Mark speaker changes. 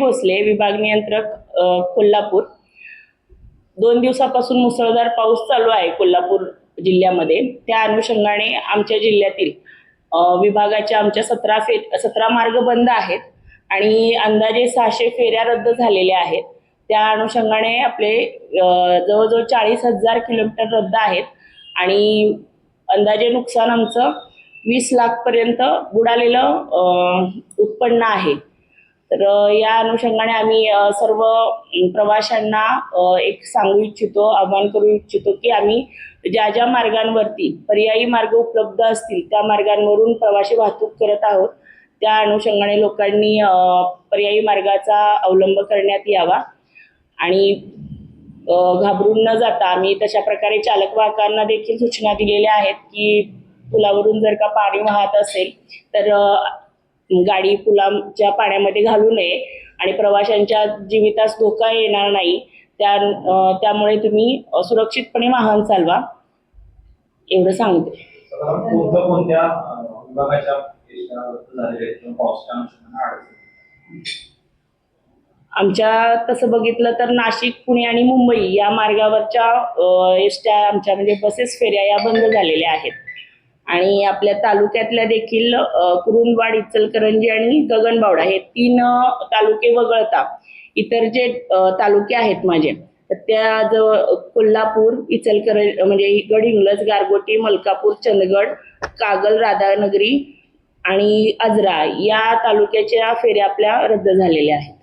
Speaker 1: भोसले, विभाग नियंत्रक कोल्हापूर। 2 दिवसापासून मुसळधार पाऊस चालू आहे कोल्हापूर जिल्ह्यामध्ये। त्या अनुषंगाने आमच्या जिल्ह्यातील विभागाच्या आमच्या 17 मार्ग बंद आहेत आणि अंदाजे 600 फेऱ्या रद्द झालेल्या आहेत। त्या अनुषंगाने आपले जवळजवळ 40,000 किलोमीटर रद्द आहेत आणि अंदाजे नुकसान आमचं 20 लाख पर्यंत बुडालेलं उत्पन्न आहे। तर या अनुषंगाने आम्ही सर्व प्रवाशांना एक सांगू इच्छितो, आवाहन करू इच्छितो की आम्ही ज्या मार्गांवरती पर्यायी मार्ग उपलब्ध असतील त्या मार्गांवरून प्रवासी वाहतूक करत आहोत। त्या अनुषंगाने लोकांनी पर्यायी मार्गाचा अवलंब करण्यात यावा आणि घाबरून न जाता आम्ही तशा प्रकारे चालक वाहकांना देखील सूचना दिलेल्या आहेत की पुलावरून जर का पाणी वाहत असेल तर गाडी पुलाच्या पाण्यामध्ये घालू नये आणि प्रवाशांच्या जीवितास धोका येणार नाही त्यामुळे तुम्ही सुरक्षितपणे वाहन चालवा, एवढं सांगते।
Speaker 2: कोणत्या विभागाच्या
Speaker 1: आमच्या तसं बघितलं तर नाशिक, पुणे आणि मुंबई या मार्गावरच्या एसट्या आमच्या म्हणजे बसेस फेऱ्या या बंद झालेल्या आहेत आणि आपल्या तालुक्यातल्या देखील कुरुंदवाड, इचलकरंजी आणि गगनबावडा हे 3 तालुके वगळता इतर जे तालुके आहेत माझे तर त्या जवळ कोल्हापूर, इचलकरंजी म्हणजे गडहिंग्लज, गारगोटी, मलकापूर, चंदगड, कागल, राधानगरी आणि आजरा या तालुक्याच्या फेऱ्या आपल्या रद्द झालेल्या आहेत।